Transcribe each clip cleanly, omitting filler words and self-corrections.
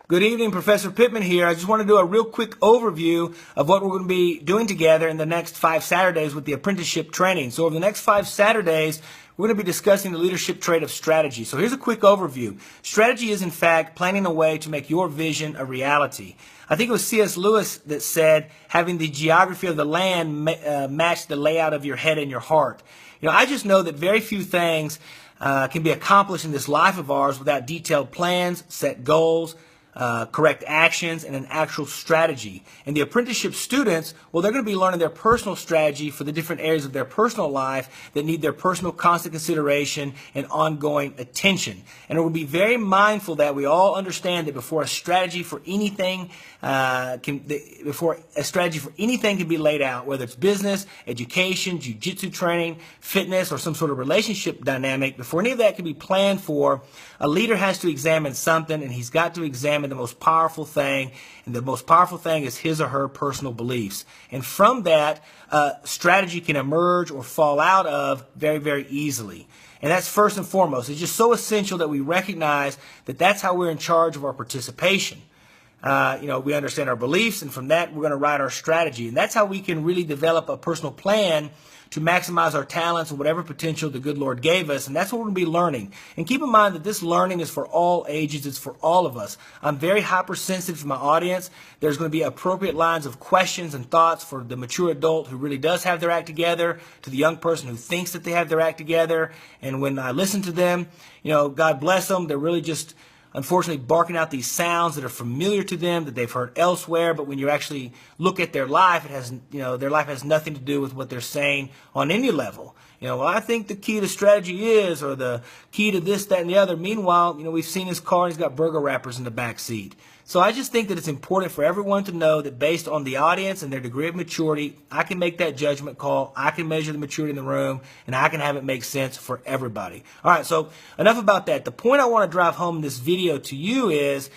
Good evening, Professor Pittman here. I just want to do a real quick overview of what we're going to be doing together in the next 5 Saturdays with the apprenticeship training. So over the next 5 Saturdays, we're going to be discussing the leadership trait of strategy. So here's a quick overview. Strategy is, in fact, planning a way to make your vision a reality. I think it was C.S. Lewis that said, having the geography of the land match the layout of your head and your heart. I just know that very few things can be accomplished in this life of ours without detailed plans, set goals, correct actions, and an actual strategy. And the apprenticeship students, well, they're going to be learning their personal strategy for the different areas of their personal life that need their personal constant consideration and ongoing attention. And we'll be very mindful that we all understand that before a strategy for anything can be laid out, whether it's business, education, jiu-jitsu training, fitness, or some sort of relationship dynamic, before any of that can be planned for, a leader has to examine something, and he's got to examine the most powerful thing, and the most powerful thing is his or her personal beliefs. And from that, strategy can emerge or fall out of very, very easily. And that's first and foremost. It's just so essential that we recognize that that's how we're in charge of our participation. We understand our beliefs, and from that, we're going to write our strategy. And that's how we can really develop a personal plan to maximize our talents and whatever potential the good Lord gave us. And that's what we're going to be learning. And keep in mind that this learning is for all ages. It's for all of us. I'm very hypersensitive to my audience. There's going to be appropriate lines of questions and thoughts for the mature adult who really does have their act together, to the young person who thinks that they have their act together. And when I listen to them, God bless them, they're really just unfortunately barking out these sounds that are familiar to them, that they've heard elsewhere. But when you actually look at their life, it has, their life has nothing to do with what they're saying on any level. Well, I think the key to strategy is, or the key to this, that, and the other. Meanwhile, we've seen his car and he's got burger wrappers in the back seat. So I just think that it's important for everyone to know that based on the audience and their degree of maturity, I can make that judgment call, I can measure the maturity in the room, and I can have it make sense for everybody. All right, so enough about that. The point I want to drive home in this video to you is,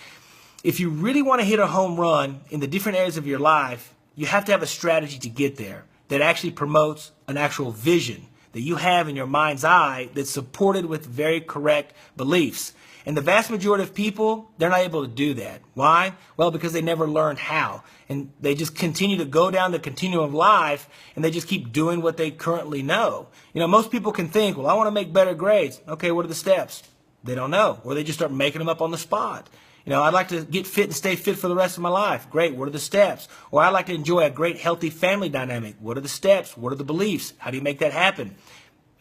if you really want to hit a home run in the different areas of your life, you have to have a strategy to get there that actually promotes an actual vision that you have in your mind's eye that's supported with very correct beliefs. And the vast majority of people, they're not able to do that. Why? Well, because they never learned how. And they just continue to go down the continuum of life, and they just keep doing what they currently know. Most people can think, well, I want to make better grades. Okay, what are the steps? They don't know. Or they just start making them up on the spot. I'd like to get fit and stay fit for the rest of my life. Great, what are the steps? Or I'd like to enjoy a great, healthy family dynamic. What are the steps? What are the beliefs? How do you make that happen?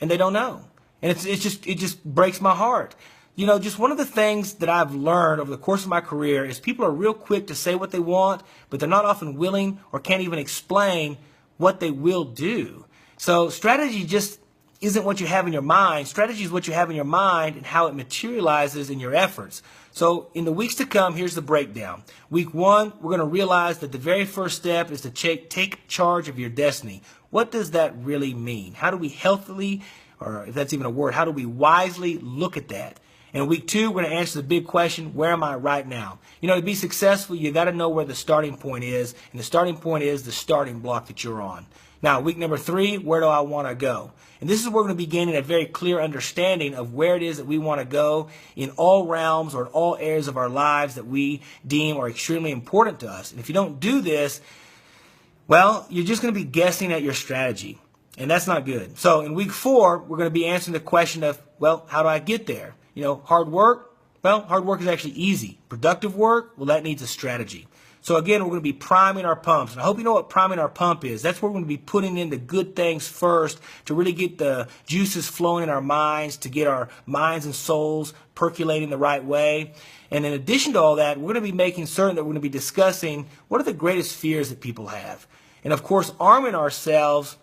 And they don't know. And it just breaks my heart. Just one of the things that I've learned over the course of my career is people are real quick to say what they want, but they're not often willing or can't even explain what they will do. So strategy just isn't what you have in your mind. Strategy is what you have in your mind and how it materializes in your efforts. So in the weeks to come, here's the breakdown. Week 1, we're going to realize that the very first step is to take charge of your destiny. What does that really mean? How do we healthily, or if that's even a word, how do we wisely look at that? And in week 2, we're going to answer the big question, where am I right now? To be successful, you got to know where the starting point is, and the starting point is the starting block that you're on. Now, week number 3, where do I want to go? And this is where we're going to be gaining a very clear understanding of where it is that we want to go in all realms or in all areas of our lives that we deem are extremely important to us. And if you don't do this, well, you're just going to be guessing at your strategy. And that's not good. So in week 4, we're going to be answering the question of, well, how do I get there? Hard work? Well, hard work is actually easy. Productive work? Well, that needs a strategy. So again, we're going to be priming our pumps. And I hope you know what priming our pump is. That's where we're going to be putting in the good things first to really get the juices flowing in our minds, to get our minds and souls percolating the right way. And in addition to all that, we're going to be making certain that we're going to be discussing what are the greatest fears that people have. And of course, arming ourselves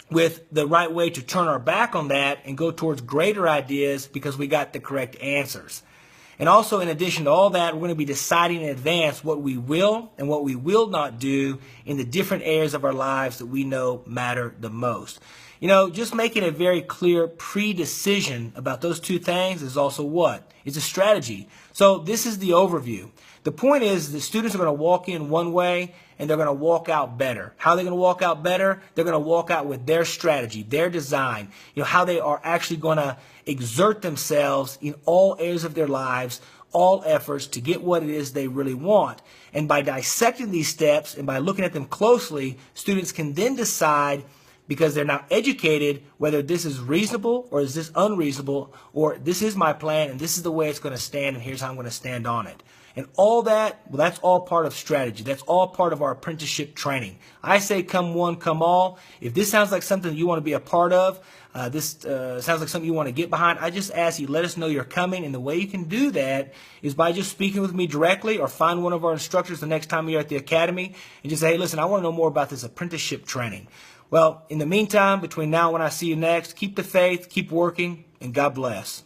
with the right way to turn our back on that and go towards greater ideas because we got the correct answers. And also, in addition to all that, we're going to be deciding in advance what we will and what we will not do in the different areas of our lives that we know matter the most. Just making a very clear pre-decision about those two things is also what? It's a strategy. So this is the overview. The point is the students are going to walk in one way and they're going to walk out better. How are they going to walk out better? They're going to walk out with their strategy, their design, how they are actually going to exert themselves in all areas of their lives all efforts to get what it is they really want. And by dissecting these steps and by looking at them closely, students can then decide, because they're now educated, whether this is reasonable or is this unreasonable, or this is my plan and this is the way it's going to stand and here's how I'm going to stand on it. And all that, well, that's all part of strategy. That's all part of our apprenticeship training. I say come one, come all. If this sounds like something you want to be a part of, this sounds like something you want to get behind, I just ask you, let us know you're coming. And the way you can do that is by just speaking with me directly, or find one of our instructors the next time you're at the academy and just say, hey, listen, I want to know more about this apprenticeship training. Well, in the meantime, between now and when I see you next, keep the faith, keep working, and God bless.